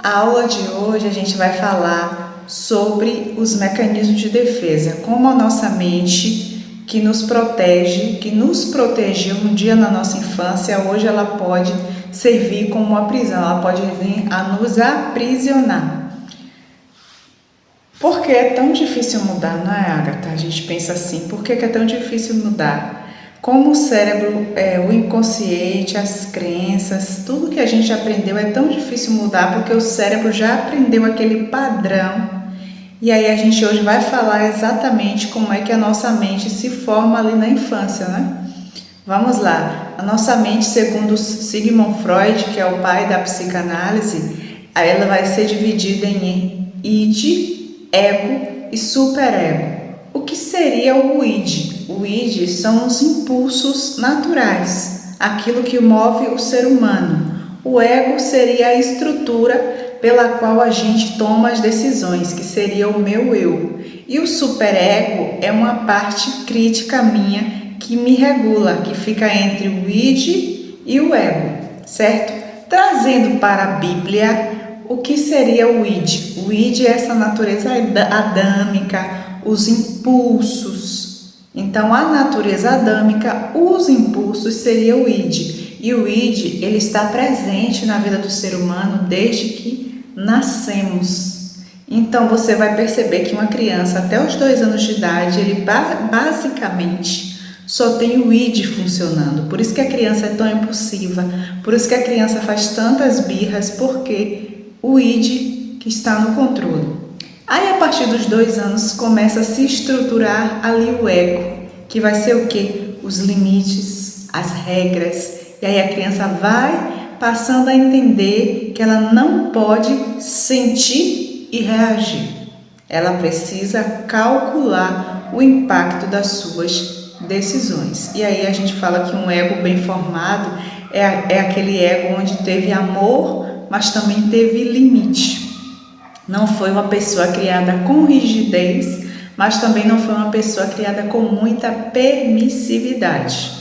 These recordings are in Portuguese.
A aula de hoje a gente vai falar sobre os mecanismos de defesa, como a nossa mente que nos protege, que nos protegeu um dia na nossa infância, hoje ela pode servir como uma prisão, ela pode vir a nos aprisionar. Por que é tão difícil mudar, não é, Agatha? A gente pensa assim, por que é tão difícil mudar? Como o cérebro, o inconsciente, as crenças, tudo que a gente aprendeu é tão difícil mudar porque o cérebro já aprendeu aquele padrão. E aí a gente hoje vai falar exatamente como é que a nossa mente se forma ali na infância, né? Vamos lá. A nossa mente, segundo Sigmund Freud, que é o pai da psicanálise, aí ela vai ser dividida em id, ego e superego. O que seria o id? O id são os impulsos naturais, aquilo que move o ser humano. O ego seria a estrutura pela qual a gente toma as decisões, que seria o meu eu. E o superego é uma parte crítica minha que me regula, que fica entre o id e o ego, certo? Trazendo para a Bíblia, o que seria o id? O id é essa natureza adâmica, os impulsos. Então, a natureza adâmica, os impulsos seria o id. E o id, ele está presente na vida do ser humano desde que nascemos. Então, você vai perceber que uma criança até os 2 anos de idade, ele basicamente só tem o id funcionando. Por isso que a criança é tão impulsiva, por isso que a criança faz tantas birras, porque o id que está no controle. Aí, a partir dos 2 anos, começa a se estruturar ali o ego, que vai ser o quê? Os limites, as regras. E aí a criança vai passando a entender que ela não pode sentir e reagir. Ela precisa calcular o impacto das suas decisões. E aí a gente fala que um ego bem formado é aquele ego onde teve amor, mas também teve limite. Não foi uma pessoa criada com rigidez, mas também não foi uma pessoa criada com muita permissividade.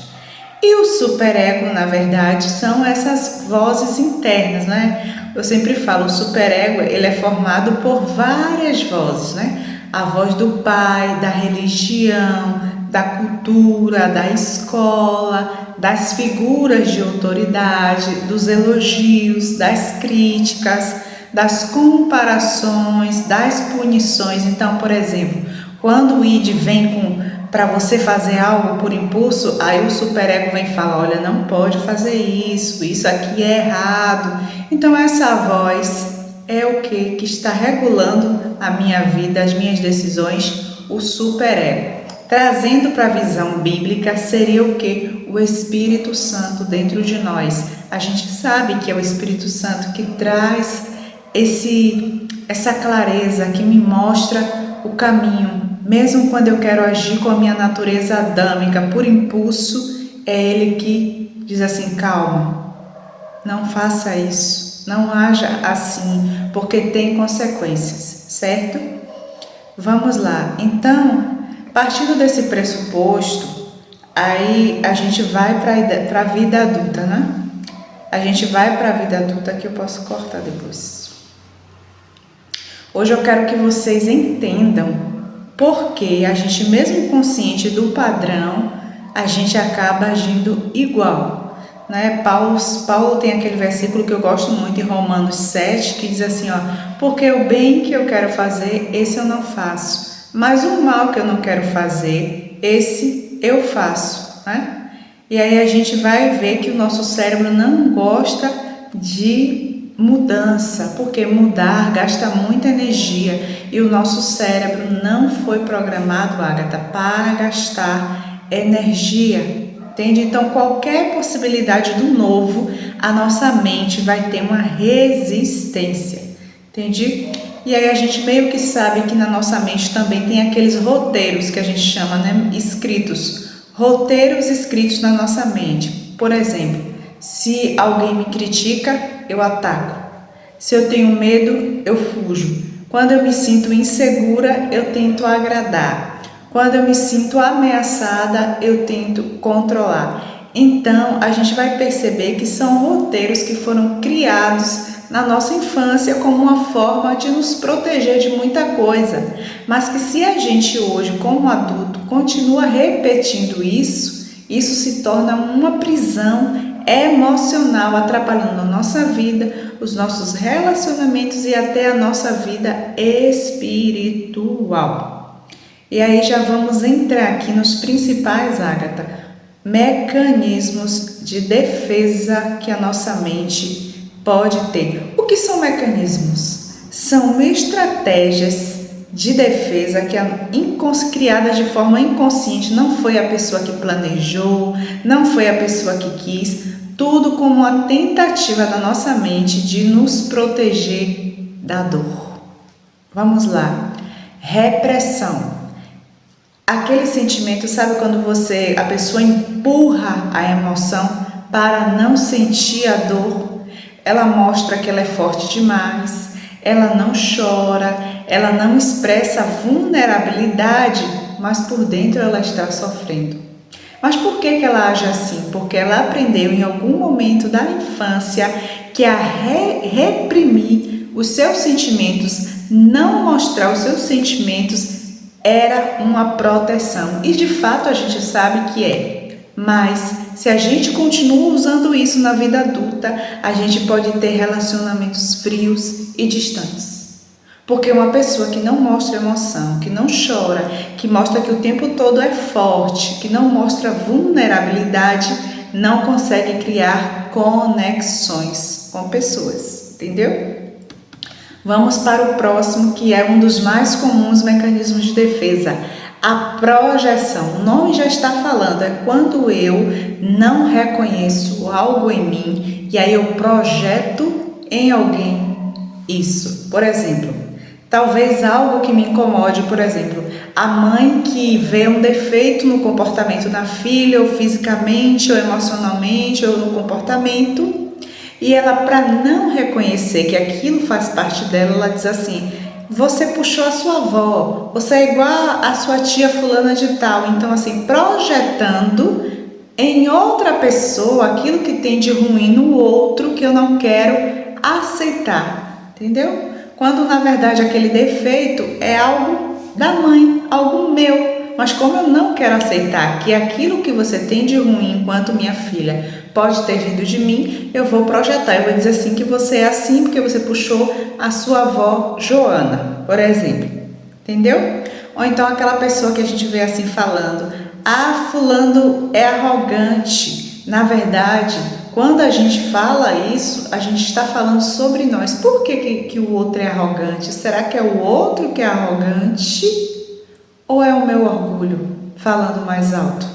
E o superego, na verdade, são essas vozes internas, né? Eu sempre falo, o superego, ele é formado por várias vozes, né? A voz do pai, da religião, da cultura, da escola, das figuras de autoridade, dos elogios, das críticas, das comparações, das punições. Então, por exemplo, quando o id vem para você fazer algo por impulso, aí o superego vem falar, olha, não pode fazer isso, isso aqui é errado. Então essa voz é o que está regulando a minha vida, as minhas decisões, o superego. Trazendo para a visão bíblica, seria o que? O Espírito Santo dentro de nós. A gente sabe que é o Espírito Santo que traz essa clareza, que me mostra o caminho. Mesmo quando eu quero agir com a minha natureza adâmica por impulso, é Ele que diz assim, calma, não faça isso, não haja assim, porque tem consequências, certo? Vamos lá. Então, partindo desse pressuposto, aí a gente vai para a vida adulta, né? A gente vai para a vida adulta, que eu posso cortar depois. Hoje eu quero que vocês entendam porque a gente, mesmo consciente do padrão, a gente acaba agindo igual, né? Paulo tem aquele versículo que eu gosto muito em Romanos 7, que diz assim, ó, porque o bem que eu quero fazer, esse eu não faço, mas o mal que eu não quero fazer, esse eu faço, né? E aí a gente vai ver que o nosso cérebro não gosta de mudança, porque mudar gasta muita energia e o nosso cérebro não foi programado, Agatha, para gastar energia, entende? Então, qualquer possibilidade do novo, a nossa mente vai ter uma resistência, entende? E aí a gente meio que sabe que na nossa mente também tem aqueles roteiros que a gente chama, né, escritos, roteiros escritos na nossa mente. Por exemplo, se alguém me critica, eu ataco. Se eu tenho medo, eu fujo. Quando eu me sinto insegura, eu tento agradar. Quando eu me sinto ameaçada, eu tento controlar. Então, a gente vai perceber que são roteiros que foram criados na nossa infância como uma forma de nos proteger de muita coisa, mas que se a gente hoje, como adulto, continua repetindo isso se torna uma prisão emocional, atrapalhando a nossa vida, os nossos relacionamentos e até a nossa vida espiritual. E aí já vamos entrar aqui nos principais, Ágata, mecanismos de defesa que a nossa mente pode ter. O que são mecanismos? São estratégias de defesa que criadas de forma inconsciente, não foi a pessoa que planejou, não foi a pessoa que quis, tudo como uma tentativa da nossa mente de nos proteger da dor. Vamos lá. Repressão. Aquele sentimento, sabe quando a pessoa empurra a emoção para não sentir a dor? Ela mostra que ela é forte demais, ela não chora, ela não expressa vulnerabilidade, mas por dentro ela está sofrendo. Mas por que ela age assim? Porque ela aprendeu em algum momento da infância que a reprimir os seus sentimentos, não mostrar os seus sentimentos, era uma proteção. E de fato a gente sabe que é. Mas se a gente continua usando isso na vida adulta, a gente pode ter relacionamentos frios e distantes. Porque uma pessoa que não mostra emoção, que não chora, que mostra que o tempo todo é forte, que não mostra vulnerabilidade, não consegue criar conexões com pessoas, entendeu? Vamos para o próximo, que é um dos mais comuns mecanismos de defesa, a projeção. O nome já está falando, é quando eu não reconheço algo em mim e aí eu projeto em alguém isso. Por exemplo, talvez algo que me incomode, por exemplo, a mãe que vê um defeito no comportamento da filha, ou fisicamente, ou emocionalmente, ou no comportamento, e ela, para não reconhecer que aquilo faz parte dela, ela diz assim: você puxou a sua avó, você é igual a sua tia fulana de tal. Então, assim, projetando em outra pessoa aquilo que tem de ruim no outro que eu não quero aceitar, entendeu? Quando na verdade aquele defeito é algo da mãe, algo meu. Mas como eu não quero aceitar que aquilo que você tem de ruim enquanto minha filha pode ter vindo de mim, eu vou projetar, eu vou dizer assim que você é assim porque você puxou a sua avó Joana, por exemplo, entendeu? Ou então aquela pessoa que a gente vê assim falando: ah, fulano é arrogante. Na verdade, quando a gente fala isso, a gente está falando sobre nós. Por que o outro é arrogante? Será que é o outro que é arrogante? Ou é o meu orgulho falando mais alto?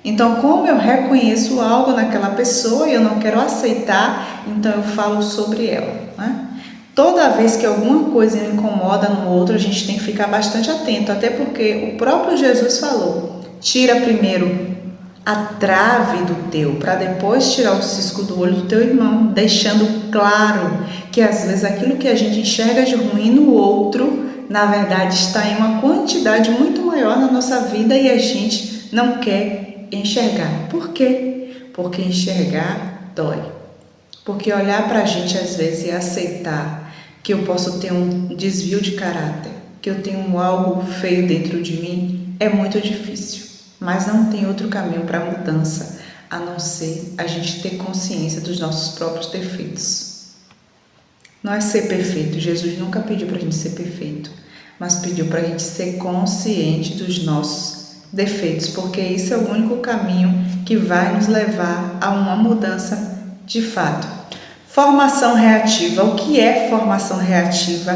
Então, como eu reconheço algo naquela pessoa e eu não quero aceitar, então eu falo sobre ela, né? Toda vez que alguma coisa me incomoda no outro, a gente tem que ficar bastante atento, até porque o próprio Jesus falou: tira primeiro a trave do teu, para depois tirar o cisco do olho do teu irmão, deixando claro que às vezes aquilo que a gente enxerga de ruim no outro, na verdade está em uma quantidade muito maior na nossa vida e a gente não quer enxergar. Por quê? Porque enxergar dói. Porque olhar para a gente às vezes e aceitar que eu posso ter um desvio de caráter, que eu tenho algo feio dentro de mim, é muito difícil. Mas não tem outro caminho para a mudança a não ser a gente ter consciência dos nossos próprios defeitos. Não é ser perfeito. Jesus nunca pediu para a gente ser perfeito, mas pediu para a gente ser consciente dos nossos defeitos, porque isso é o único caminho que vai nos levar a uma mudança de fato. Formação reativa. O que é formação reativa?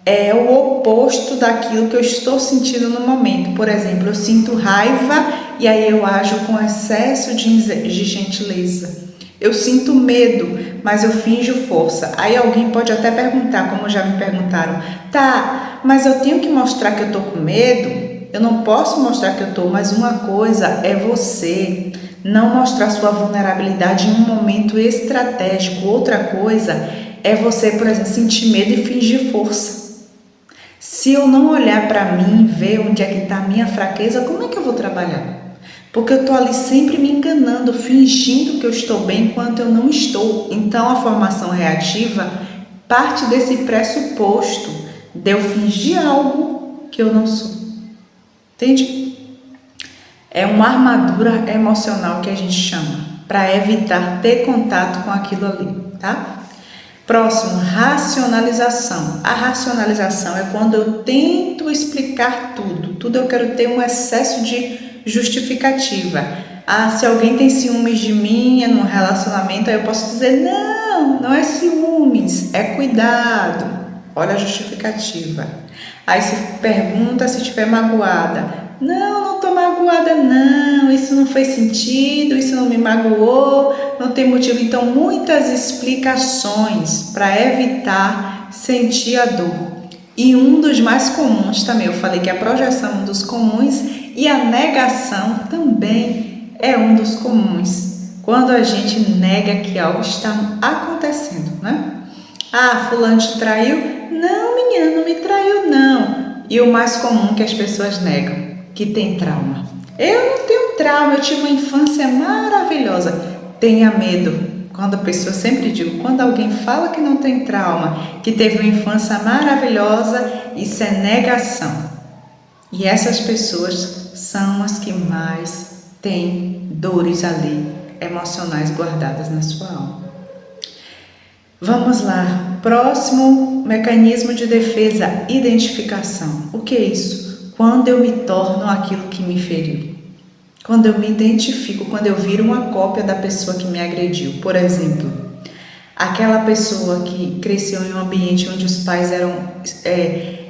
É o oposto daquilo que eu estou sentindo no momento. Por exemplo, eu sinto raiva e aí eu ajo com excesso de gentileza. Eu sinto medo, mas eu finjo força. Aí alguém pode até perguntar, como já me perguntaram: tá, mas eu tenho que mostrar que eu tô com medo? Eu não posso mostrar que eu tô, mas uma coisa é você não mostrar sua vulnerabilidade em um momento estratégico. Outra coisa é você, por exemplo, sentir medo e fingir força. Se eu não olhar para mim, ver onde é que está a minha fraqueza, como é que eu vou trabalhar? Porque eu estou ali sempre me enganando, fingindo que eu estou bem enquanto eu não estou. Então a formação reativa parte desse pressuposto de eu fingir algo que eu não sou. Entende? É uma armadura emocional que a gente chama, para evitar ter contato com aquilo ali, tá? Próximo, racionalização. A racionalização é quando eu tento explicar tudo. Tudo eu quero ter um excesso de justificativa. Ah, se alguém tem ciúmes de mim num relacionamento, aí eu posso dizer, não é ciúmes, é cuidado. Olha a justificativa. Aí se pergunta se estiver magoada. Não estou magoada não, isso não fez sentido, isso não me magoou, não tem motivo. Então, muitas explicações para evitar sentir a dor. E um dos mais comuns também, eu falei que a projeção é um dos comuns e a negação também é um dos comuns. Quando a gente nega que algo está acontecendo, né? Ah, fulano te traiu? Não, menina, não me traiu não. E o mais comum que as pessoas negam, que tem trauma. Eu não tenho trauma, eu tive uma infância maravilhosa. Tenha medo. Quando a pessoa, sempre digo, quando alguém fala que não tem trauma, que teve uma infância maravilhosa, isso é negação. E essas pessoas são as que mais têm dores ali, emocionais guardadas na sua alma. Vamos lá. Próximo mecanismo de defesa, identificação. O que é isso? Quando eu me torno aquilo que me feriu. Quando eu me identifico, quando eu viro uma cópia da pessoa que me agrediu. Por exemplo, aquela pessoa que cresceu em um ambiente onde os pais eram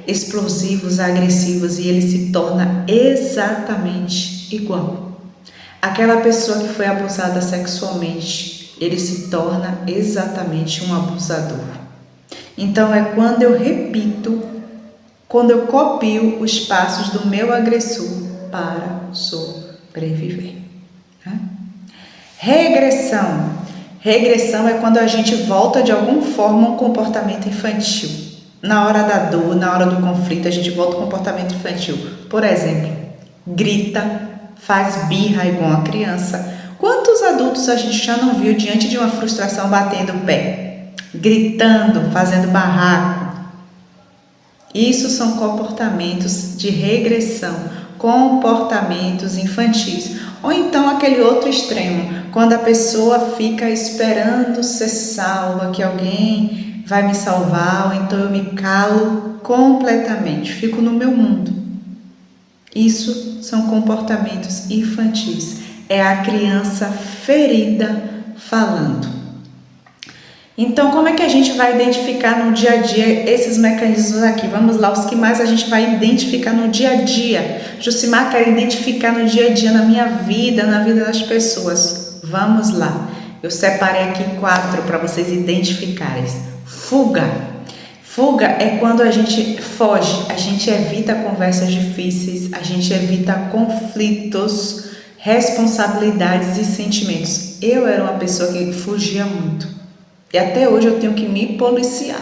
explosivos, agressivos, e ele se torna exatamente igual. Aquela pessoa que foi abusada sexualmente, ele se torna exatamente um abusador. Então é quando eu repito, quando eu copio os passos do meu agressor para sobreviver. Né? Regressão. Regressão é quando a gente volta de alguma forma a um comportamento infantil. Na hora da dor, na hora do conflito, a gente volta ao comportamento infantil. Por exemplo, grita, faz birra igual uma criança. Quantos adultos a gente já não viu diante de uma frustração batendo o pé? Gritando, fazendo barraco. Isso são comportamentos de regressão, comportamentos infantis. Ou então aquele outro extremo, quando a pessoa fica esperando ser salva, que alguém vai me salvar, ou então eu me calo completamente, fico no meu mundo. Isso são comportamentos infantis. É a criança ferida falando. Então, como é que a gente vai identificar no dia a dia esses mecanismos aqui? Vamos lá, os que mais a gente vai identificar no dia a dia. Jucimar, quer identificar no dia a dia, na minha vida, na vida das pessoas. Vamos lá. Eu separei aqui 4 para vocês identificarem. Fuga. Fuga é quando a gente foge, a gente evita conversas difíceis, a gente evita conflitos, responsabilidades e sentimentos. Eu era uma pessoa que fugia muito. E até hoje eu tenho que me policiar.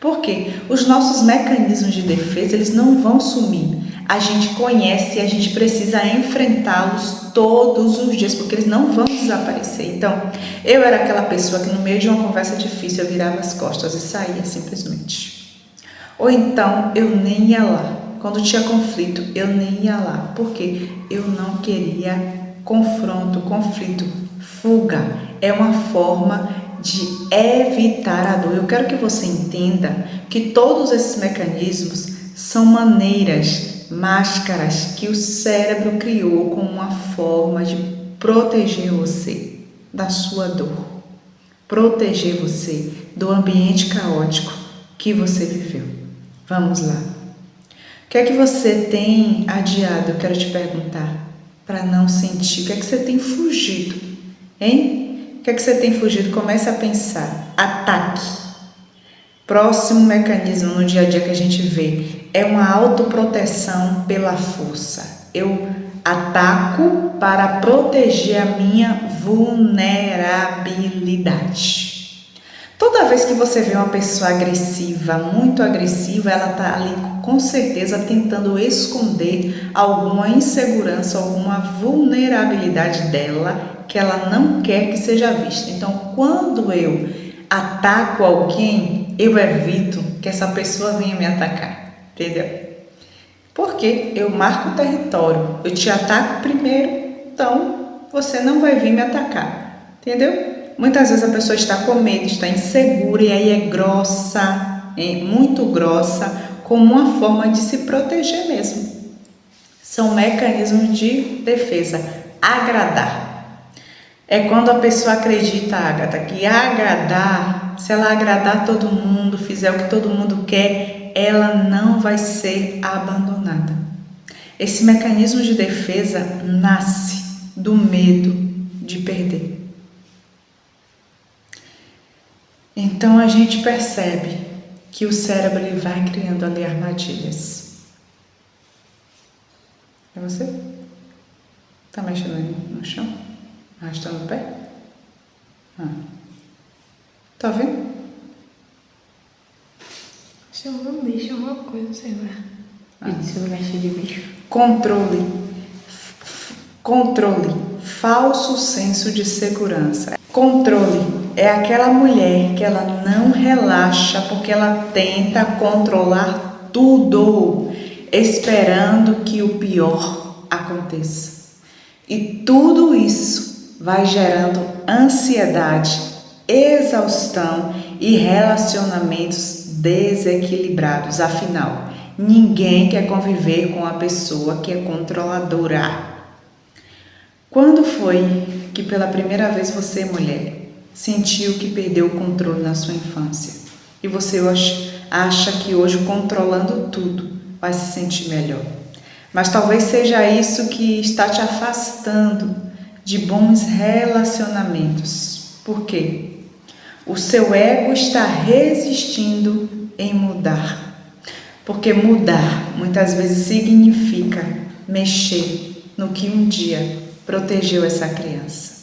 Por quê? Os nossos mecanismos de defesa, eles não vão sumir. A gente conhece e a gente precisa enfrentá-los todos os dias, porque eles não vão desaparecer. Então, eu era aquela pessoa que no meio de uma conversa difícil eu virava as costas e saía simplesmente. Ou então, eu nem ia lá. Quando tinha conflito, eu nem ia lá. Porque eu não queria confronto, conflito. Fuga é uma forma de evitar a dor. Eu quero que você entenda que todos esses mecanismos são maneiras, máscaras que o cérebro criou como uma forma de proteger você da sua dor, proteger você do ambiente caótico que você viveu. Vamos lá. O que é que você tem adiado? Eu quero te perguntar, para não sentir. O que é que você tem fugido, hein? O que é que você tem fugido? Comece a pensar. Ataque. Próximo mecanismo no dia a dia que a gente vê é uma autoproteção pela força. Eu ataco para proteger a minha vulnerabilidade. Toda vez que você vê uma pessoa agressiva, muito agressiva, ela está ali com certeza tentando esconder alguma insegurança, alguma vulnerabilidade dela que ela não quer que seja vista. Então, quando eu ataco alguém, eu evito que essa pessoa venha me atacar, entendeu? Porque eu marco o território, eu te ataco primeiro, então você não vai vir me atacar, entendeu? Muitas vezes a pessoa está com medo, está insegura e aí é grossa, muito grossa, como uma forma de se proteger mesmo. São mecanismos de defesa. Agradar. É quando a pessoa acredita, Agatha, que agradar, se ela agradar todo mundo, fizer o que todo mundo quer, ela não vai ser abandonada. Esse mecanismo de defesa nasce do medo de perder. Então a gente percebe que o cérebro ele vai criando ali armadilhas. É você? Tá mexendo no chão? Arrastando o pé? Tá vendo? Chamou um bicho, alguma coisa, sei lá. Esse lugar cheio de bicho. Controle. Falso senso de segurança. Controle é aquela mulher que ela não relaxa porque ela tenta controlar tudo, esperando que o pior aconteça. E tudo isso vai gerando ansiedade, exaustão e relacionamentos desequilibrados. Afinal, ninguém quer conviver com uma pessoa que é controladora. Quando foi que pela primeira vez você, mulher, sentiu que perdeu o controle na sua infância? E você acha que hoje, controlando tudo, vai se sentir melhor? Mas talvez seja isso que está te afastando de bons relacionamentos. Por quê? O seu ego está resistindo em mudar. Porque mudar muitas vezes significa mexer no que um dia protegeu essa criança.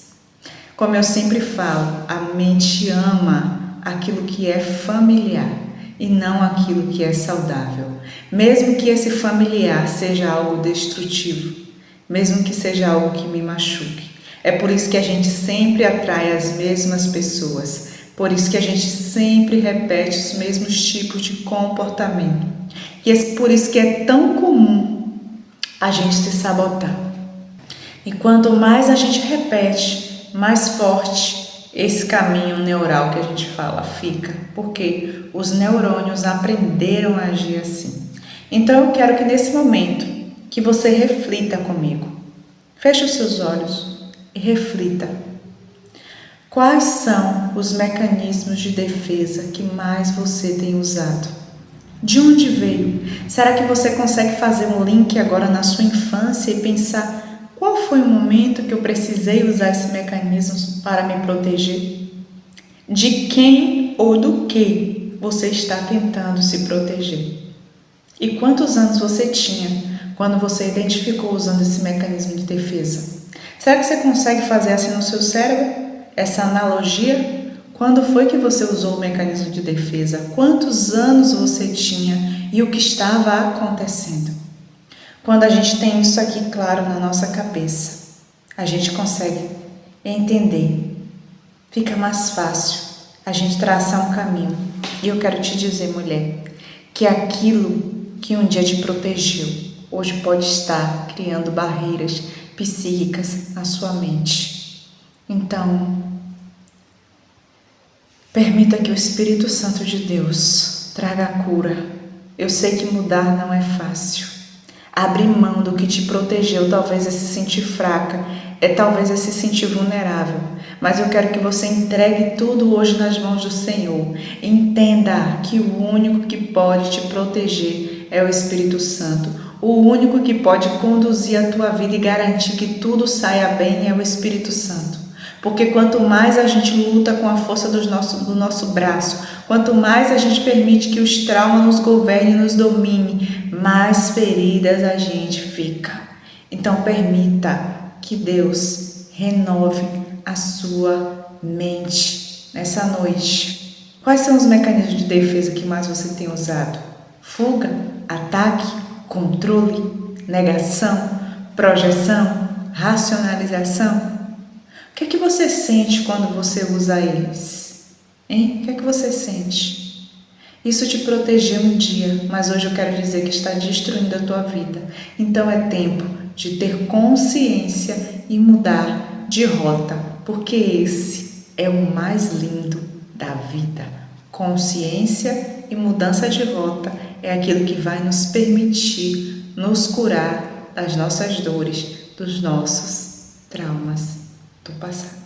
Como eu sempre falo, a mente ama aquilo que é familiar e não aquilo que é saudável. Mesmo que esse familiar seja algo destrutivo, mesmo que seja algo que me machuque. É por isso que a gente sempre atrai as mesmas pessoas, por isso que a gente sempre repete os mesmos tipos de comportamento. E é por isso que é tão comum a gente se sabotar. E quanto mais a gente repete, mais forte esse caminho neural que a gente fala fica, porque os neurônios aprenderam a agir assim. Então eu quero que nesse momento que você reflita comigo. Feche os seus olhos e reflita. Quais são os mecanismos de defesa que mais você tem usado? De onde veio? Será que você consegue fazer um link agora na sua infância e pensar qual foi o momento que eu precisei usar esse mecanismo para me proteger? De quem ou do que você está tentando se proteger? E quantos anos você tinha quando você identificou usando esse mecanismo de defesa? Será que você consegue fazer assim no seu cérebro? Essa analogia? Quando foi que você usou o mecanismo de defesa? Quantos anos você tinha e o que estava acontecendo? Quando a gente tem isso aqui claro na nossa cabeça, a gente consegue entender. Fica mais fácil a gente traçar um caminho. E eu quero te dizer, mulher, que aquilo que um dia te protegeu, hoje pode estar criando barreiras psíquicas na sua mente. Então, permita que o Espírito Santo de Deus traga a cura. Eu sei que mudar não é fácil. Abrir mão do que te protegeu, talvez é se sentir fraca, talvez é se sentir vulnerável. Mas eu quero que você entregue tudo hoje nas mãos do Senhor. Entenda que o único que pode te proteger é o Espírito Santo. O único que pode conduzir a tua vida e garantir que tudo saia bem é o Espírito Santo. Porque quanto mais a gente luta com a força do nosso braço, quanto mais a gente permite que os traumas nos governem e nos dominem, mais feridas a gente fica. Então permita que Deus renove a sua mente nessa noite. Quais são os mecanismos de defesa que mais você tem usado? Fuga, ataque, controle, negação, projeção, racionalização? O que é que você sente quando você usa eles? Hein? O que é que você sente? Isso te protegeu um dia, mas hoje eu quero dizer que está destruindo a tua vida. Então é tempo de ter consciência e mudar de rota, porque esse é o mais lindo da vida. Consciência e mudança de rota é aquilo que vai nos permitir nos curar das nossas dores, dos nossos traumas do passado.